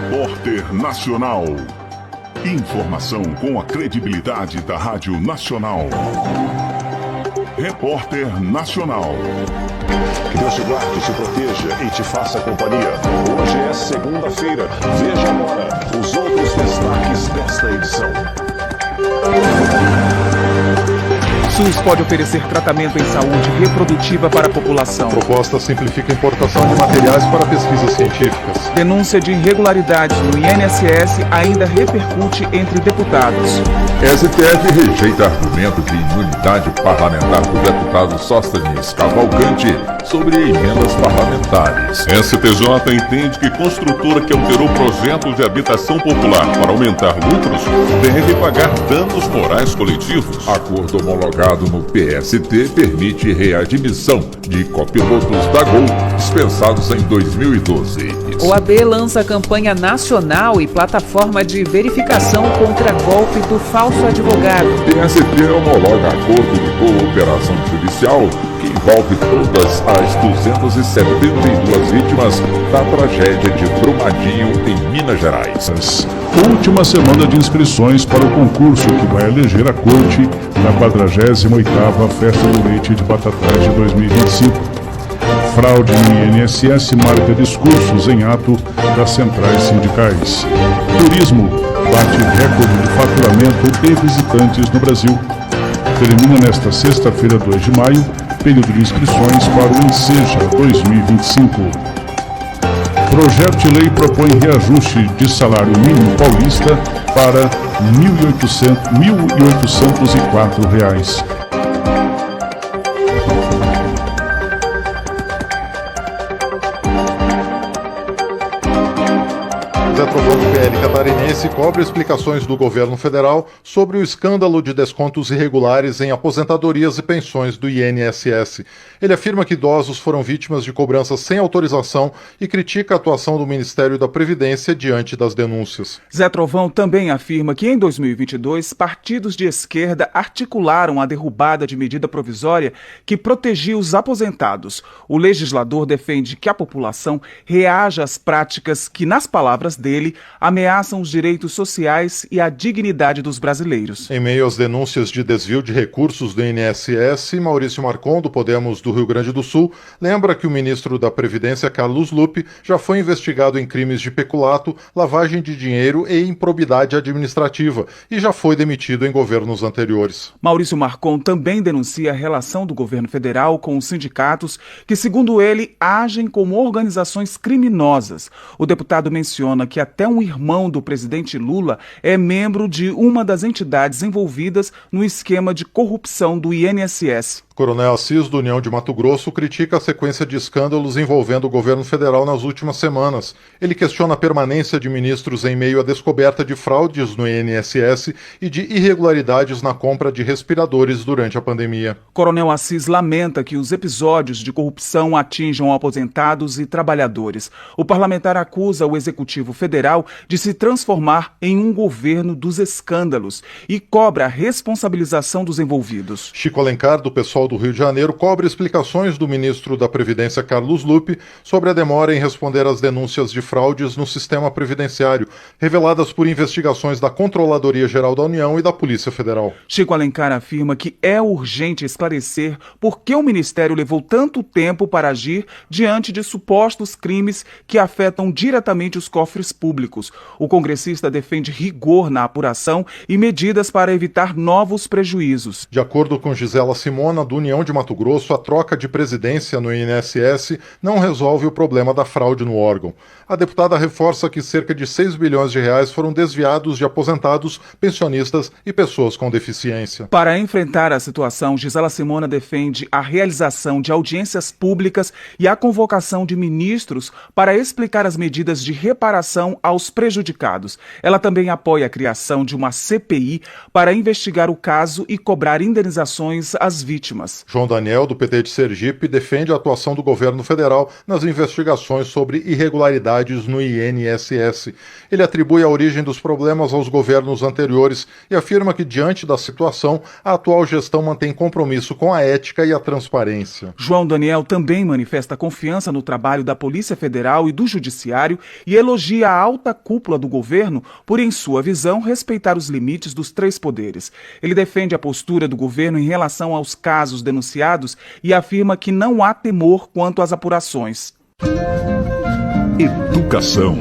Repórter Nacional. Informação com a credibilidade da Rádio Nacional. Repórter Nacional. Que Deus te guarde, te proteja e te faça companhia. Hoje é segunda-feira. Veja agora os outros destaques desta edição. SUS pode oferecer tratamento em saúde reprodutiva para a população. Proposta simplifica a importação de materiais para pesquisas científicas. Denúncia de irregularidades no INSS ainda repercute entre deputados. STF rejeita argumento de imunidade parlamentar do deputado Sóstenes Cavalcante sobre emendas parlamentares. STJ entende que construtora que alterou projeto de habitação popular para aumentar lucros deve pagar danos morais coletivos. Acordo homologado no PST permite readmissão de copilotos da Gol dispensados em 2012. OAB lança campanha nacional e plataforma de verificação contra golpe do falso advogado. PST homologa acordo de cooperação judicial que envolve todas as 272 vítimas da tragédia de Brumadinho, em Minas Gerais. Última semana de inscrições para o concurso que vai eleger a corte na 48ª Festa do Leite de Batatais de 2025. Fraude no INSS marca discursos em ato das centrais sindicais. Turismo bate recorde de faturamento e visitantes no Brasil. Termina nesta sexta-feira, 2 de maio, período de inscrições para o Enseja 2025. Projeto de lei propõe reajuste de salário mínimo paulista para R$ 1.804. Zé Trovão do PL catarinense cobre explicações do governo federal sobre o escândalo de descontos irregulares em aposentadorias e pensões do INSS. Ele afirma que idosos foram vítimas de cobranças sem autorização e critica a atuação do Ministério da Previdência diante das denúncias. Zé Trovão também afirma que em 2022, partidos de esquerda articularam a derrubada de medida provisória que protegia os aposentados. O legislador defende que a população reaja às práticas que, nas palavras dele, ameaçam os direitos sociais e a dignidade dos brasileiros. Em meio às denúncias de desvio de recursos do INSS, Maurício Marcon, do Podemos do Rio Grande do Sul, lembra que o ministro da Previdência, Carlos Lupe, já foi investigado em crimes de peculato, lavagem de dinheiro e improbidade administrativa e já foi demitido em governos anteriores. Maurício Marcon também denuncia a relação do governo federal com os sindicatos que, segundo ele, agem como organizações criminosas. O deputado menciona que até um irmão do presidente Lula é membro de uma das entidades envolvidas no esquema de corrupção do INSS. Coronel Assis, do União de Mato Grosso, critica a sequência de escândalos envolvendo o governo federal nas últimas semanas. Ele questiona a permanência de ministros em meio à descoberta de fraudes no INSS e de irregularidades na compra de respiradores durante a pandemia. Coronel Assis lamenta que os episódios de corrupção atinjam aposentados e trabalhadores. O parlamentar acusa o Executivo Federal de se transformar em um governo dos escândalos e cobra a responsabilização dos envolvidos. Chico Alencar, do PSOL do Rio de Janeiro, cobre explicações do ministro da Previdência, Carlos Lupe, sobre a demora em responder às denúncias de fraudes no sistema previdenciário, reveladas por investigações da Controladoria Geral da União e da Polícia Federal. Chico Alencar afirma que é urgente esclarecer por que o Ministério levou tanto tempo para agir diante de supostos crimes que afetam diretamente os cofres públicos. O congressista defende rigor na apuração e medidas para evitar novos prejuízos. De acordo com Gisela Simona, do União de Mato Grosso, a troca de presidência no INSS não resolve o problema da fraude no órgão. A deputada reforça que cerca de 6 bilhões de reais foram desviados de aposentados, pensionistas e pessoas com deficiência. Para enfrentar a situação, Gisela Simona defende a realização de audiências públicas e a convocação de ministros para explicar as medidas de reparação aos prejudicados. Ela também apoia a criação de uma CPI para investigar o caso e cobrar indenizações às vítimas. vítimas. João Daniel, do PT de Sergipe, defende a atuação do governo federal nas investigações sobre irregularidades no INSS. Ele atribui a origem dos problemas aos governos anteriores e afirma que, diante da situação, a atual gestão mantém compromisso com a ética e a transparência. João Daniel também manifesta confiança no trabalho da Polícia Federal e do Judiciário e elogia a alta cúpula do governo por, em sua visão, respeitar os limites dos três poderes. Ele defende a postura do governo em relação aos casos denunciados e afirma que não há temor quanto às apurações. Educação.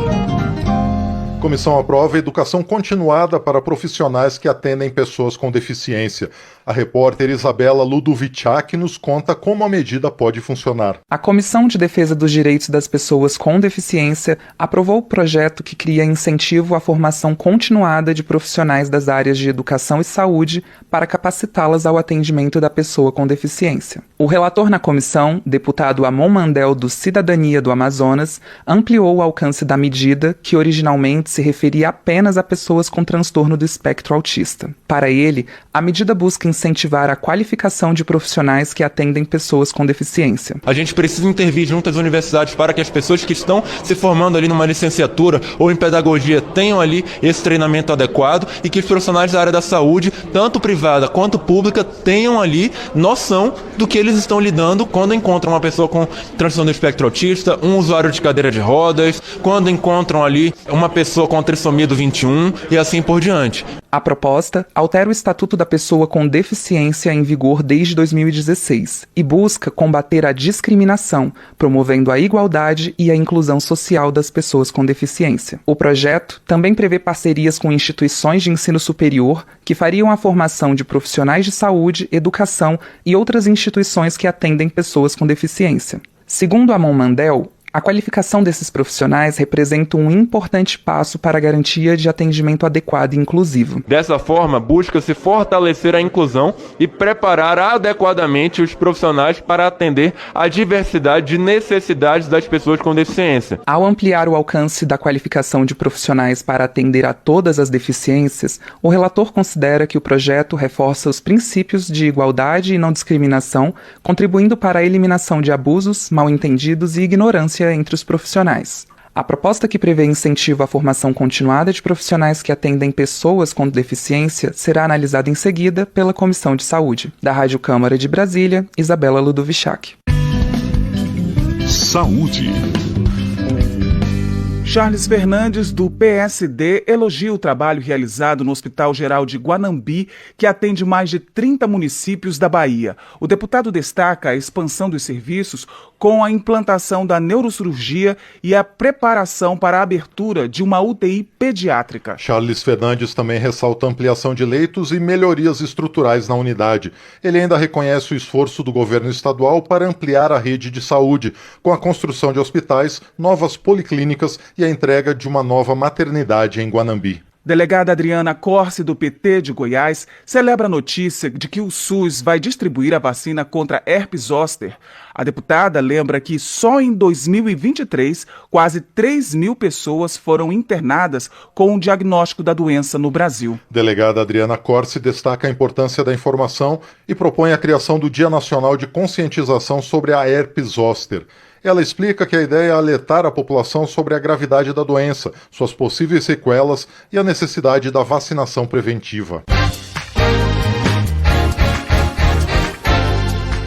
Comissão aprova educação continuada para profissionais que atendem pessoas com deficiência. A repórter Isabela Ludovichak nos conta como a medida pode funcionar. A Comissão de Defesa dos Direitos das Pessoas com Deficiência aprovou o projeto que cria incentivo à formação continuada de profissionais das áreas de educação e saúde para capacitá-las ao atendimento da pessoa com deficiência. O relator na comissão, deputado Amon Mandel, do Cidadania do Amazonas, ampliou o alcance da medida, que originalmente se referia apenas a pessoas com transtorno do espectro autista. Para ele, a medida busca incentivar a qualificação de profissionais que atendem pessoas com deficiência. A gente precisa intervir junto às universidades para que as pessoas que estão se formando ali numa licenciatura ou em pedagogia tenham ali esse treinamento adequado e que os profissionais da área da saúde, tanto privada quanto pública, tenham ali noção do que eles estão lidando quando encontram uma pessoa com transtorno do espectro autista, um usuário de cadeira de rodas, quando encontram ali uma pessoa com trissomia do 21 e assim por diante. A proposta altera o Estatuto da Pessoa com Deficiência em vigor desde 2016 e busca combater a discriminação, promovendo a igualdade e a inclusão social das pessoas com deficiência. O projeto também prevê parcerias com instituições de ensino superior que fariam a formação de profissionais de saúde, educação e outras instituições que atendem pessoas com deficiência. Segundo Amon Mandel, a qualificação desses profissionais representa um importante passo para a garantia de atendimento adequado e inclusivo. Dessa forma, busca-se fortalecer a inclusão e preparar adequadamente os profissionais para atender à diversidade de necessidades das pessoas com deficiência. Ao ampliar o alcance da qualificação de profissionais para atender a todas as deficiências, o relator considera que o projeto reforça os princípios de igualdade e não discriminação, contribuindo para a eliminação de abusos, mal-entendidos e ignorância entre os profissionais. A proposta que prevê incentivo à formação continuada de profissionais que atendem pessoas com deficiência será analisada em seguida pela Comissão de Saúde. Da Rádio Câmara de Brasília, Isabela Ludovichak. Saúde. Charles Fernandes, do PSD, elogia o trabalho realizado no Hospital Geral de Guanambi, que atende mais de 30 municípios da Bahia. O deputado destaca a expansão dos serviços com a implantação da neurocirurgia e a preparação para a abertura de uma UTI pediátrica. Charles Fernandes também ressalta a ampliação de leitos e melhorias estruturais na unidade. Ele ainda reconhece o esforço do governo estadual para ampliar a rede de saúde, com a construção de hospitais, novas policlínicas e a entrega de uma nova maternidade em Guanambi. Delegada Adriana Corse, do PT de Goiás, celebra a notícia de que o SUS vai distribuir a vacina contra herpes zoster. A deputada lembra que só em 2023, quase 3.000 pessoas foram internadas com o diagnóstico da doença no Brasil. Delegada Adriana Corse destaca a importância da informação e propõe a criação do Dia Nacional de Conscientização sobre a herpes zoster. Ela explica que a ideia é alertar a população sobre a gravidade da doença, suas possíveis sequelas e a necessidade da vacinação preventiva.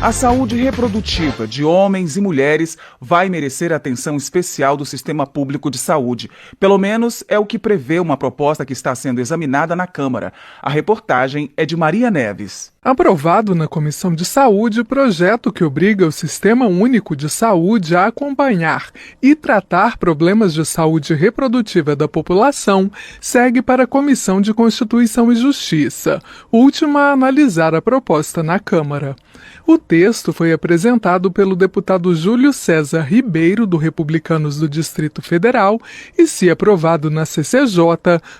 A saúde reprodutiva de homens e mulheres vai merecer atenção especial do sistema público de saúde. Pelo menos é o que prevê uma proposta que está sendo examinada na Câmara. A reportagem é de Maria Neves. Aprovado na Comissão de Saúde, o projeto que obriga o Sistema Único de Saúde a acompanhar e tratar problemas de saúde reprodutiva da população segue para a Comissão de Constituição e Justiça, última a analisar a proposta na Câmara. O texto foi apresentado pelo deputado Júlio César Ribeiro, do Republicanos do Distrito Federal, e, se aprovado na CCJ,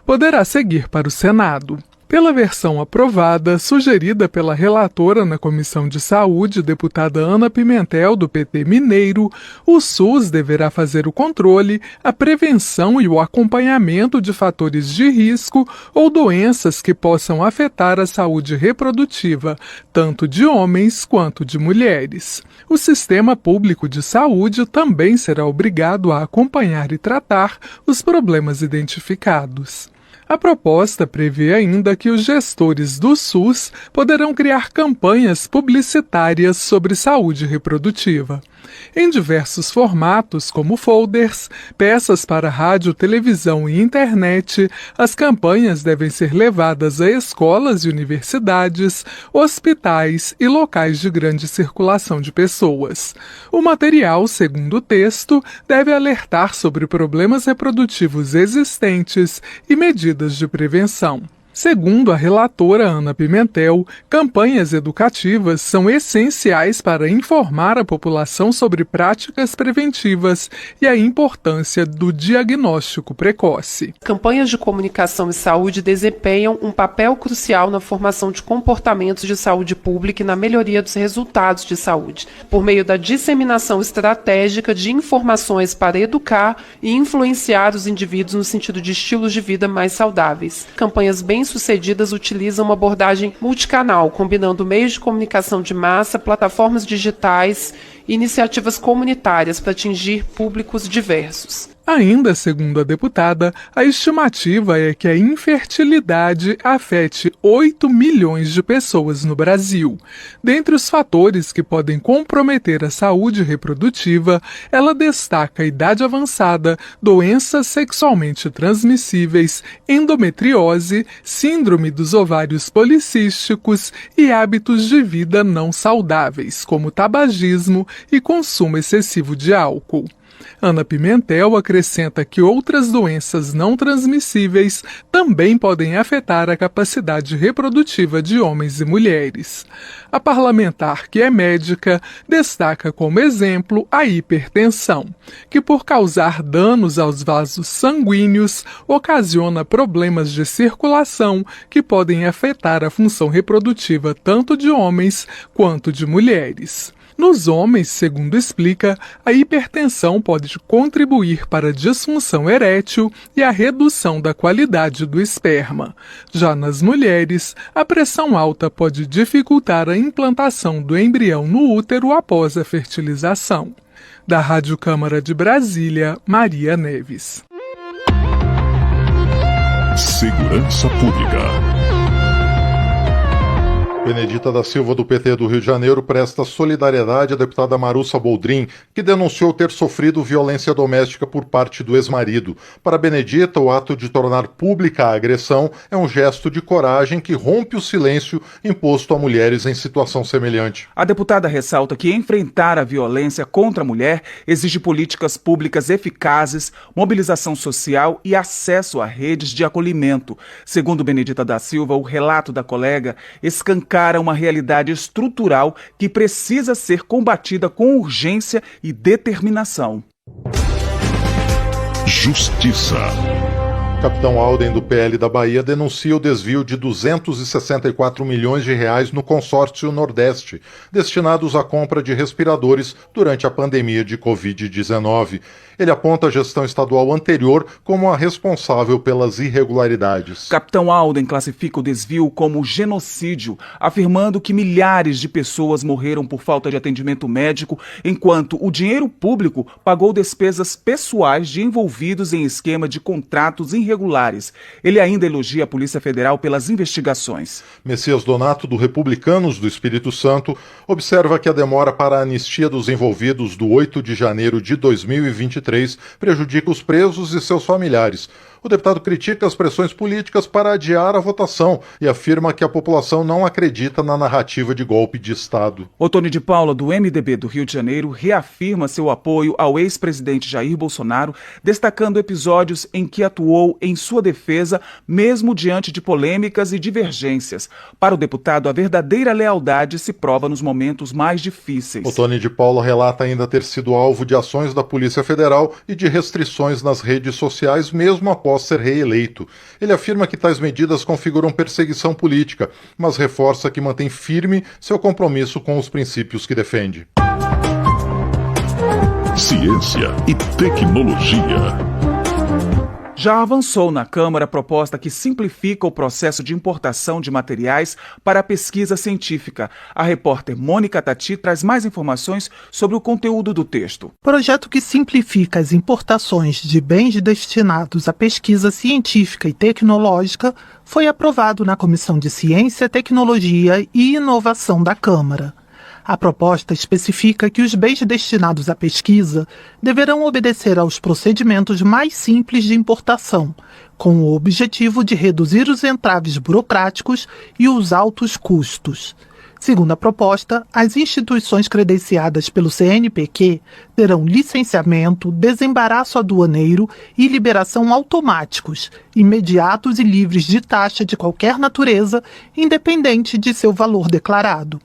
poderá seguir para o Senado. Pela versão aprovada, sugerida pela relatora na Comissão de Saúde, deputada Ana Pimentel, do PT Mineiro, o SUS deverá fazer o controle, a prevenção e o acompanhamento de fatores de risco ou doenças que possam afetar a saúde reprodutiva, tanto de homens quanto de mulheres. O Sistema Público de Saúde também será obrigado a acompanhar e tratar os problemas identificados. A proposta prevê ainda que os gestores do SUS poderão criar campanhas publicitárias sobre saúde reprodutiva. Em diversos formatos, como folders, peças para rádio, televisão e internet, as campanhas devem ser levadas a escolas e universidades, hospitais e locais de grande circulação de pessoas. O material, segundo o texto, deve alertar sobre problemas reprodutivos existentes e medidas de prevenção. Segundo a relatora Ana Pimentel, campanhas educativas são essenciais para informar a população sobre práticas preventivas e a importância do diagnóstico precoce. Campanhas de comunicação e saúde desempenham um papel crucial na formação de comportamentos de saúde pública e na melhoria dos resultados de saúde, por meio da disseminação estratégica de informações para educar e influenciar os indivíduos no sentido de estilos de vida mais saudáveis. Campanhas bem-sucedidas utilizam uma abordagem multicanal, combinando meios de comunicação de massa, plataformas digitais e iniciativas comunitárias para atingir públicos diversos. Ainda, segundo a deputada, a estimativa é que a infertilidade afete 8 milhões de pessoas no Brasil. Dentre os fatores que podem comprometer a saúde reprodutiva, ela destaca a idade avançada, doenças sexualmente transmissíveis, endometriose, síndrome dos ovários policísticos e hábitos de vida não saudáveis, como tabagismo e consumo excessivo de álcool. Ana Pimentel acrescenta que outras doenças não transmissíveis também podem afetar a capacidade reprodutiva de homens e mulheres. A parlamentar, que é médica, destaca como exemplo a hipertensão, que por causar danos aos vasos sanguíneos, ocasiona problemas de circulação que podem afetar a função reprodutiva tanto de homens quanto de mulheres. Nos homens, segundo explica, a hipertensão pode contribuir para a disfunção erétil e a redução da qualidade do esperma. Já nas mulheres, a pressão alta pode dificultar a implantação do embrião no útero após a fertilização. Da Rádio Câmara de Brasília, Maria Neves. Segurança Pública. Benedita da Silva, do PT do Rio de Janeiro, presta solidariedade à deputada Marussa Boldrin, que denunciou ter sofrido violência doméstica por parte do ex-marido. Para Benedita, o ato de tornar pública a agressão é um gesto de coragem que rompe o silêncio imposto a mulheres em situação semelhante. A deputada ressalta que enfrentar a violência contra a mulher exige políticas públicas eficazes, mobilização social e acesso a redes de acolhimento. Segundo Benedita da Silva, o relato da colega escancara uma realidade estrutural que precisa ser combatida com urgência e determinação. Justiça. Capitão Alden, do PL da Bahia, denuncia o desvio de 264 milhões de reais no consórcio Nordeste, destinados à compra de respiradores durante a pandemia de Covid-19. Ele aponta a gestão estadual anterior como a responsável pelas irregularidades. Capitão Alden classifica o desvio como genocídio, afirmando que milhares de pessoas morreram por falta de atendimento médico, enquanto o dinheiro público pagou despesas pessoais de envolvidos em esquema de contratos irregulares. Ele ainda elogia a Polícia Federal pelas investigações. Messias Donato, do Republicanos do Espírito Santo, observa que a demora para a anistia dos envolvidos do 8 de janeiro de 2023 prejudica os presos e seus familiares. O deputado critica as pressões políticas para adiar a votação e afirma que a população não acredita na narrativa de golpe de Estado. Otônio de Paula, do MDB do Rio de Janeiro, reafirma seu apoio ao ex-presidente Jair Bolsonaro, destacando episódios em que atuou em sua defesa, mesmo diante de polêmicas e divergências. Para o deputado, a verdadeira lealdade se prova nos momentos mais difíceis. O Tony de Paula relata ainda ter sido alvo de ações da Polícia Federal e de restrições nas redes sociais, mesmo após ser reeleito. Ele afirma que tais medidas configuram perseguição política, mas reforça que mantém firme seu compromisso com os princípios que defende. Ciência e tecnologia. Já avançou na Câmara a proposta que simplifica o processo de importação de materiais para a pesquisa científica. A repórter Mônica Tati traz mais informações sobre o conteúdo do texto. Projeto que simplifica as importações de bens destinados à pesquisa científica e tecnológica foi aprovado na Comissão de Ciência, Tecnologia e Inovação da Câmara. A proposta especifica que os bens destinados à pesquisa deverão obedecer aos procedimentos mais simples de importação, com o objetivo de reduzir os entraves burocráticos e os altos custos. Segundo a proposta, as instituições credenciadas pelo CNPq terão licenciamento, desembaraço aduaneiro e liberação automáticos, imediatos e livres de taxa de qualquer natureza, independente de seu valor declarado.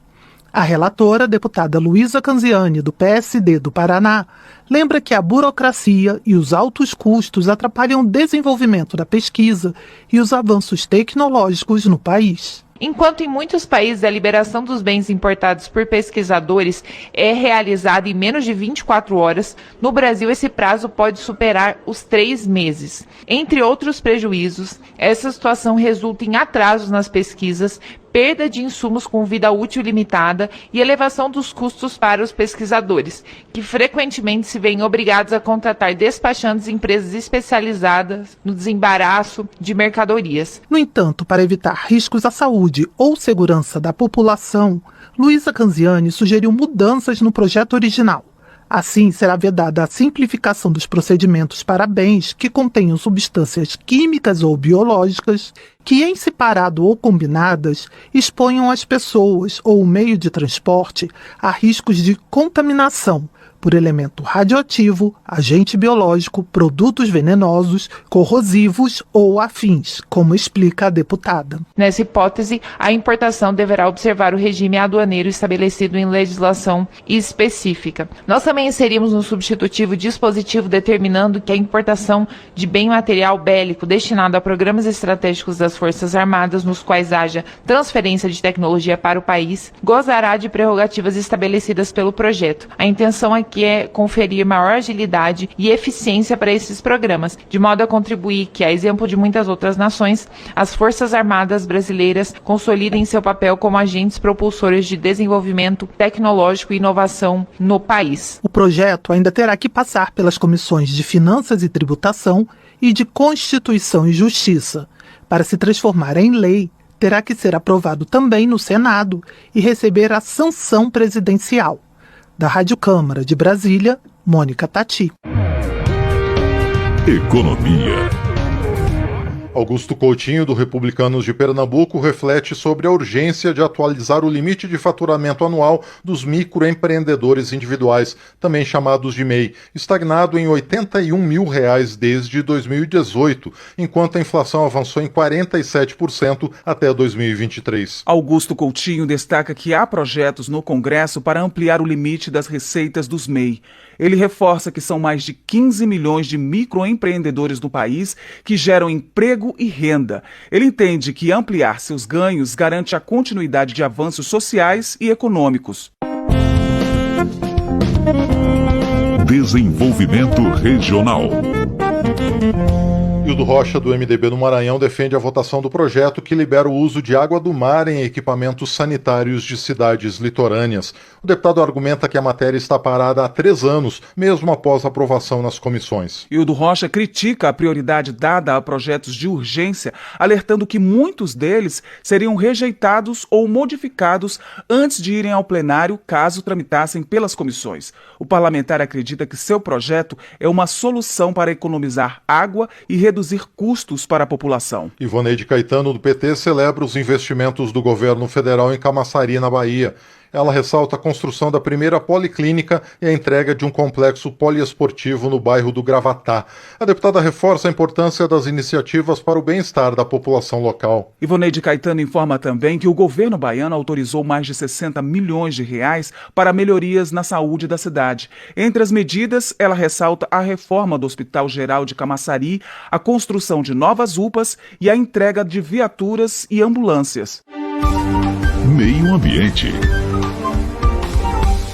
A relatora, a deputada Luísa Canziani, do PSD do Paraná, lembra que a burocracia e os altos custos atrapalham o desenvolvimento da pesquisa e os avanços tecnológicos no país. Enquanto em muitos países a liberação dos bens importados por pesquisadores é realizada em menos de 24 horas, no Brasil esse prazo pode superar os 3 meses. Entre outros prejuízos, essa situação resulta em atrasos nas pesquisas, perda de insumos com vida útil limitada e elevação dos custos para os pesquisadores, que frequentemente se veem obrigados a contratar despachantes e empresas especializadas no desembaraço de mercadorias. No entanto, para evitar riscos à saúde ou segurança da população, Luísa Canziani sugeriu mudanças no projeto original. Assim, será vedada a simplificação dos procedimentos para bens que contenham substâncias químicas ou biológicas que, em separado ou combinadas, exponham as pessoas ou o meio de transporte a riscos de contaminação por elemento radioativo, agente biológico, produtos venenosos, corrosivos ou afins, como explica a deputada. Nessa hipótese, a importação deverá observar o regime aduaneiro estabelecido em legislação específica. Nós também inserimos no substitutivo dispositivo determinando que a importação de bem material bélico destinado a programas estratégicos das Forças Armadas, nos quais haja transferência de tecnologia para o país, gozará de prerrogativas estabelecidas pelo projeto. A intenção aqui é conferir maior agilidade e eficiência para esses programas, de modo a contribuir que, a exemplo de muitas outras nações, as Forças Armadas brasileiras consolidem seu papel como agentes propulsores de desenvolvimento tecnológico e inovação no país. O projeto ainda terá que passar pelas comissões de Finanças e Tributação e de Constituição e Justiça. Para se transformar em lei, terá que ser aprovado também no Senado e receber a sanção presidencial. Da Rádio Câmara de Brasília, Mônica Tati. Economia. Augusto Coutinho, do Republicanos de Pernambuco, reflete sobre a urgência de atualizar o limite de faturamento anual dos microempreendedores individuais, também chamados de MEI, estagnado em R$ 81 mil desde 2018, enquanto a inflação avançou em 47% até 2023. Augusto Coutinho destaca que há projetos no Congresso para ampliar o limite das receitas dos MEI. Ele reforça que são mais de 15 milhões de microempreendedores no país que geram emprego e renda. Ele entende que ampliar seus ganhos garante a continuidade de avanços sociais e econômicos. Desenvolvimento regional. Hildo Rocha, do MDB do Maranhão, defende a votação do projeto que libera o uso de água do mar em equipamentos sanitários de cidades litorâneas. O deputado argumenta que a matéria está parada há 3 anos, mesmo após a aprovação nas comissões. Hildo Rocha critica a prioridade dada a projetos de urgência, alertando que muitos deles seriam rejeitados ou modificados antes de irem ao plenário, caso tramitassem pelas comissões. O parlamentar acredita que seu projeto é uma solução para economizar água e reduzir custos para a população. Ivoneide Caetano, do PT, celebra os investimentos do governo federal em Camaçari, na Bahia. Ela ressalta a construção da primeira policlínica e a entrega de um complexo poliesportivo no bairro do Gravatá. A deputada reforça a importância das iniciativas para o bem-estar da população local. Ivoneide Caetano informa também que o governo baiano autorizou mais de 60 milhões de reais para melhorias na saúde da cidade. Entre as medidas, ela ressalta a reforma do Hospital Geral de Camaçari, a construção de novas UPAs e a entrega de viaturas e ambulâncias. Meio Ambiente.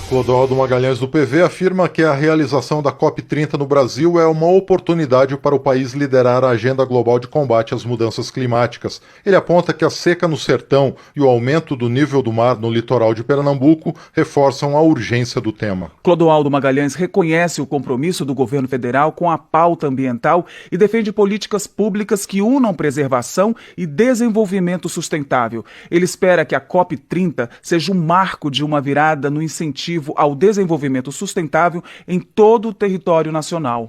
Clodoaldo Magalhães do PV afirma que a realização da COP30 no Brasil é uma oportunidade para o país liderar a agenda global de combate às mudanças climáticas. Ele aponta que a seca no sertão e o aumento do nível do mar no litoral de Pernambuco reforçam a urgência do tema. Clodoaldo Magalhães reconhece o compromisso do governo federal com a pauta ambiental e defende políticas públicas que unam preservação e desenvolvimento sustentável. Ele espera que a COP30 seja um marco de uma virada no incentivo ao desenvolvimento sustentável em todo o território nacional.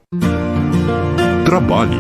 Trabalho.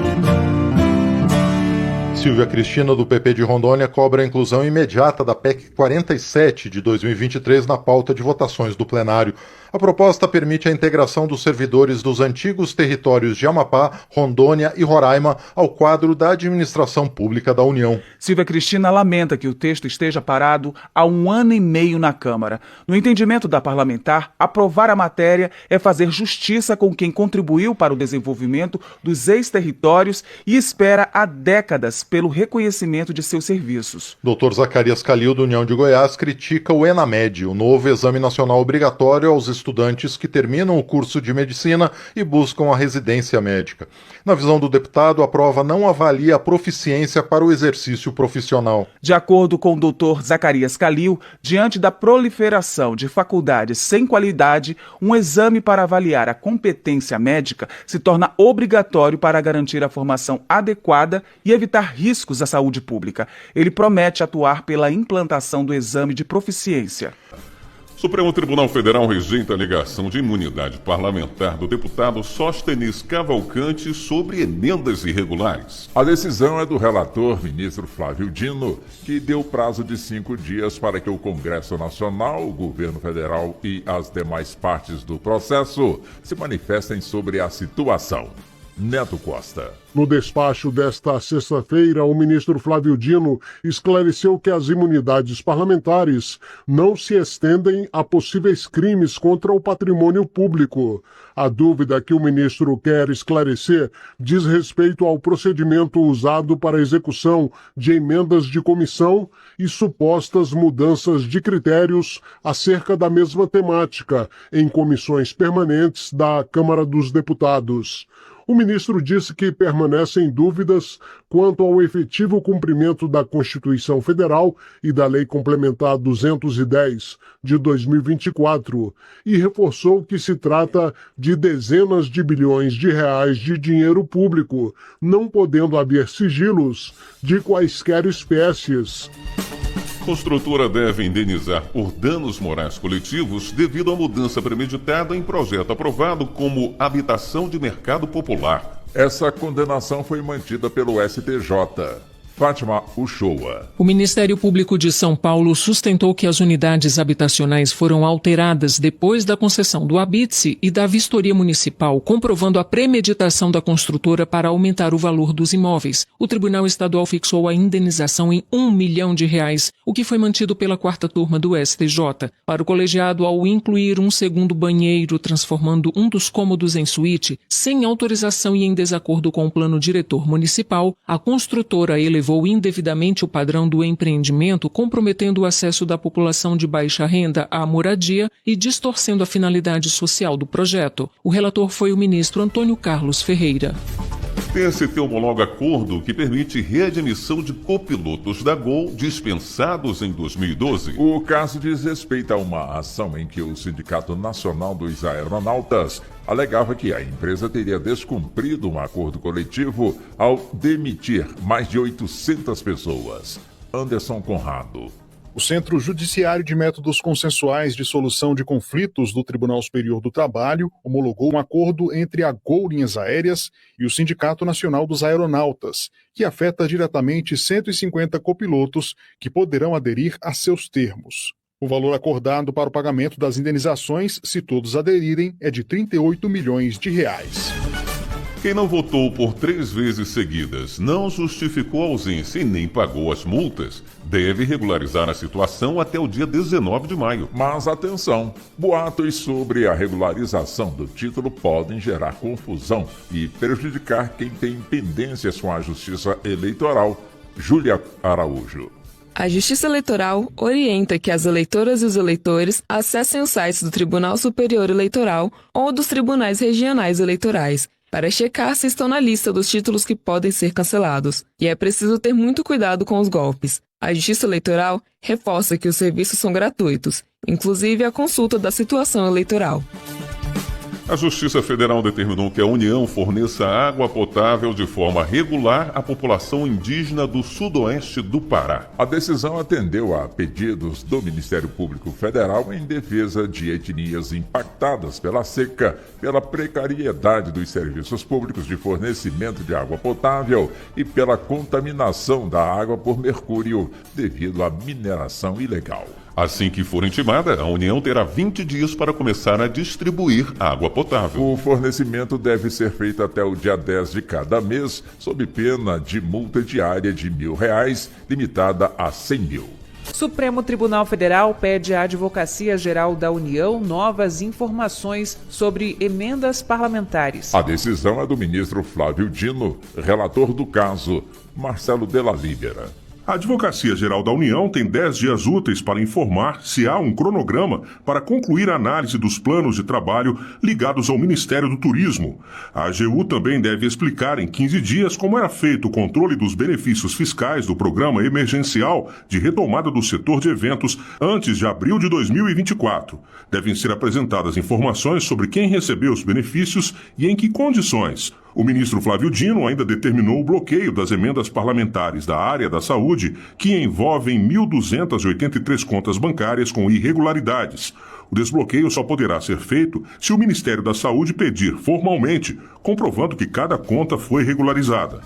Silvia Cristina, do PP de Rondônia, cobra a inclusão imediata da PEC 47 de 2023 na pauta de votações do plenário. A proposta permite a integração dos servidores dos antigos territórios de Amapá, Rondônia e Roraima ao quadro da administração pública da União. Silvia Cristina lamenta que o texto esteja parado há 1 ano e meio na Câmara. No entendimento da parlamentar, aprovar a matéria é fazer justiça com quem contribuiu para o desenvolvimento dos ex-territórios e espera há décadas pelo reconhecimento de seus serviços. Dr. Zacarias Calil, da União de Goiás, critica o ENAMED, o novo exame nacional obrigatório aos estudantes que terminam o curso de medicina e buscam a residência médica. Na visão do deputado, a prova não avalia a proficiência para o exercício profissional. De acordo com o Dr. Zacarias Calil, diante da proliferação de faculdades sem qualidade, um exame para avaliar a competência médica se torna obrigatório para garantir a formação adequada e evitar riscos à saúde pública. Ele promete atuar pela implantação do exame de proficiência. Supremo Tribunal Federal rejeita a alegação de imunidade parlamentar do deputado Sóstenes Cavalcante sobre emendas irregulares. A decisão é do relator, ministro Flávio Dino, que deu prazo de 5 dias para que o Congresso Nacional, o governo federal e as demais partes do processo se manifestem sobre a situação. Neto Costa. No despacho desta sexta-feira, o ministro Flávio Dino esclareceu que as imunidades parlamentares não se estendem a possíveis crimes contra o patrimônio público. A dúvida que o ministro quer esclarecer diz respeito ao procedimento usado para a execução de emendas de comissão e supostas mudanças de critérios acerca da mesma temática em comissões permanentes da Câmara dos Deputados. O ministro disse que permanecem dúvidas quanto ao efetivo cumprimento da Constituição Federal e da Lei Complementar 210 de 2024 e reforçou que se trata de dezenas de bilhões de reais de dinheiro público, não podendo haver sigilos de quaisquer espécies. Construtora deve indenizar por danos morais coletivos devido à mudança premeditada em projeto aprovado como habitação de mercado popular. Essa condenação foi mantida pelo STJ. Fátima Uchoa. O Ministério Público de São Paulo sustentou que as unidades habitacionais foram alteradas depois da concessão do habite e da vistoria municipal, comprovando a premeditação da construtora para aumentar o valor dos imóveis. O Tribunal Estadual fixou a indenização em R$1 milhão, o que foi mantido pela 4ª turma do STJ. Para o colegiado, ao incluir um segundo banheiro, transformando um dos cômodos em suíte, sem autorização e em desacordo com o plano diretor municipal, a construtora elevou indevidamente o padrão do empreendimento, comprometendo o acesso da população de baixa renda à moradia e distorcendo a finalidade social do projeto. O relator foi o ministro Antônio Carlos Ferreira. TST homologa acordo que permite readmissão de copilotos da Gol dispensados em 2012. O caso diz respeito a uma ação em que o Sindicato Nacional dos Aeronautas alegava que a empresa teria descumprido um acordo coletivo ao demitir mais de 800 pessoas. Anderson Conrado. O Centro Judiciário de Métodos Consensuais de Solução de Conflitos do Tribunal Superior do Trabalho homologou um acordo entre a Gol Linhas Aéreas e o Sindicato Nacional dos Aeronautas, que afeta diretamente 150 copilotos que poderão aderir a seus termos. O valor acordado para o pagamento das indenizações, se todos aderirem, é de R$ 38 milhões. Quem não votou por 3 vezes seguidas, não justificou a ausência e nem pagou as multas, deve regularizar a situação até o dia 19 de maio. Mas atenção, boatos sobre a regularização do título podem gerar confusão e prejudicar quem tem pendências com a Justiça Eleitoral. Júlia Araújo. A Justiça Eleitoral orienta que as eleitoras e os eleitores acessem os sites do Tribunal Superior Eleitoral ou dos tribunais regionais eleitorais para checar se estão na lista dos títulos que podem ser cancelados. E é preciso ter muito cuidado com os golpes. A Justiça Eleitoral reforça que os serviços são gratuitos, inclusive a consulta da situação eleitoral. A Justiça Federal determinou que a União forneça água potável de forma regular à população indígena do sudoeste do Pará. A decisão atendeu a pedidos do Ministério Público Federal em defesa de etnias impactadas pela seca, pela precariedade dos serviços públicos de fornecimento de água potável e pela contaminação da água por mercúrio devido à mineração ilegal. Assim que for intimada, a União terá 20 dias para começar a distribuir água potável. O fornecimento deve ser feito até o dia 10 de cada mês, sob pena de multa diária de R$1.000, limitada a 100 mil. Supremo Tribunal Federal pede à Advocacia Geral da União novas informações sobre emendas parlamentares. A decisão é do ministro Flávio Dino, relator do caso, Marcelo Della Libera. A Advocacia Geral da União tem 10 dias úteis para informar se há um cronograma para concluir a análise dos planos de trabalho ligados ao Ministério do Turismo. A AGU também deve explicar em 15 dias como era feito o controle dos benefícios fiscais do Programa Emergencial de Retomada do Setor de Eventos antes de abril de 2024. Devem ser apresentadas informações sobre quem recebeu os benefícios e em que condições. O ministro Flávio Dino ainda determinou o bloqueio das emendas parlamentares da área da saúde, que envolvem 1.283 contas bancárias com irregularidades. O desbloqueio só poderá ser feito se o Ministério da Saúde pedir formalmente, comprovando que cada conta foi regularizada.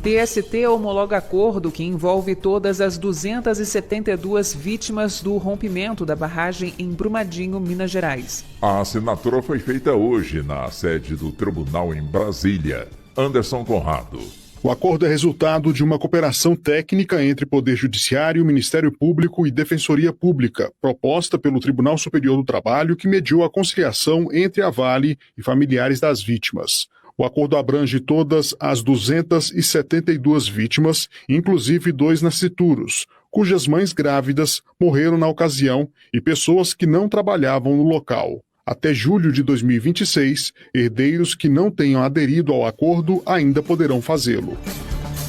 TST homologa acordo que envolve todas as 272 vítimas do rompimento da barragem em Brumadinho, Minas Gerais. A assinatura foi feita hoje na sede do tribunal em Brasília. Anderson Conrado. O acordo é resultado de uma cooperação técnica entre Poder Judiciário, Ministério Público e Defensoria Pública, proposta pelo Tribunal Superior do Trabalho, que mediou a conciliação entre a Vale e familiares das vítimas. O acordo abrange todas as 272 vítimas, inclusive 2 nascituros, cujas mães grávidas morreram na ocasião e pessoas que não trabalhavam no local. Até julho de 2026, herdeiros que não tenham aderido ao acordo ainda poderão fazê-lo.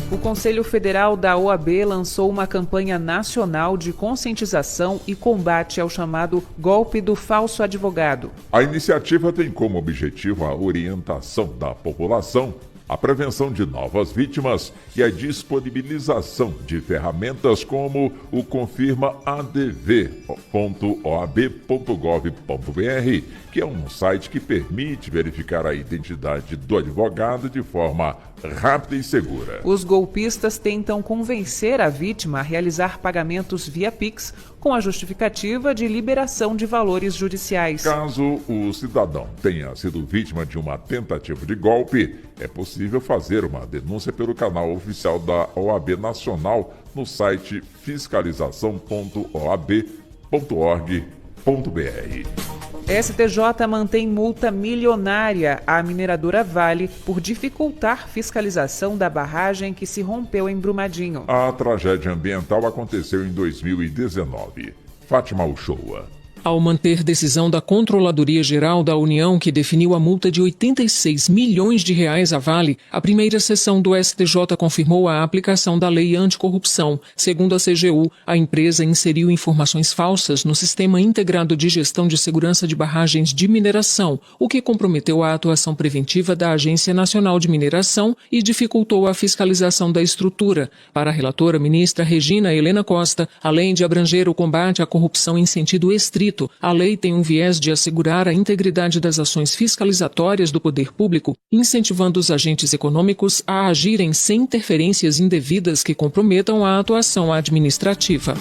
O Conselho Federal da OAB lançou uma campanha nacional de conscientização e combate ao chamado golpe do falso advogado. A iniciativa tem como objetivo a orientação da população, a prevenção de novas vítimas e a disponibilização de ferramentas como o confirmaadv.oab.gov.br, que é um site que permite verificar a identidade do advogado de forma rápida e segura. Os golpistas tentam convencer a vítima a realizar pagamentos via Pix com a justificativa de liberação de valores judiciais. Caso o cidadão tenha sido vítima de uma tentativa de golpe, é possível fazer uma denúncia pelo canal oficial da OAB Nacional no site fiscalização.oab.org.br. STJ mantém multa milionária à mineradora Vale por dificultar fiscalização da barragem que se rompeu em Brumadinho. A tragédia ambiental aconteceu em 2019. Fátima Uchoa. Ao manter decisão da Controladoria Geral da União, que definiu a multa de R$86 milhões à Vale, a primeira sessão do STJ confirmou a aplicação da Lei Anticorrupção. Segundo a CGU, a empresa inseriu informações falsas no Sistema Integrado de Gestão de Segurança de Barragens de Mineração, o que comprometeu a atuação preventiva da Agência Nacional de Mineração e dificultou a fiscalização da estrutura. Para a relatora ministra Regina Helena Costa, além de abranger o combate à corrupção em sentido estrito, a lei tem um viés de assegurar a integridade das ações fiscalizatórias do poder público, incentivando os agentes econômicos a agirem sem interferências indevidas que comprometam a atuação administrativa.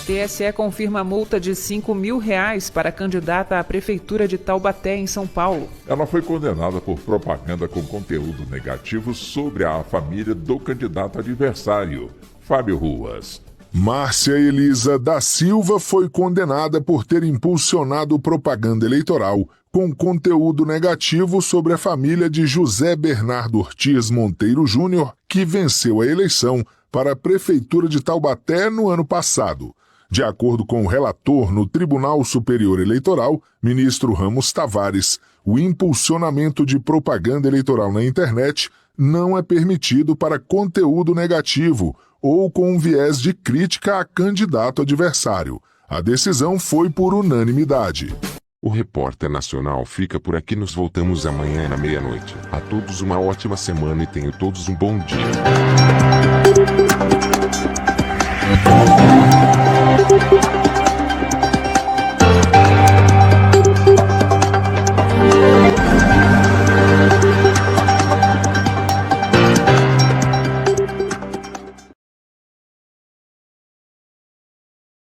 TSE confirma multa de R$5.000 para a candidata à Prefeitura de Taubaté, em São Paulo. Ela foi condenada por propaganda com conteúdo negativo sobre a família do candidato adversário, Fábio Ruas. Márcia Elisa da Silva foi condenada por ter impulsionado propaganda eleitoral com conteúdo negativo sobre a família de José Bernardo Ortiz Monteiro Júnior, que venceu a eleição para a Prefeitura de Taubaté no ano passado. De acordo com o relator no Tribunal Superior Eleitoral, ministro Ramos Tavares, o impulsionamento de propaganda eleitoral na internet não é permitido para conteúdo negativo ou com um viés de crítica a candidato adversário. A decisão foi por unanimidade. O Repórter Nacional fica por aqui. Nos voltamos amanhã à meia-noite. A todos uma ótima semana e tenham todos um bom dia.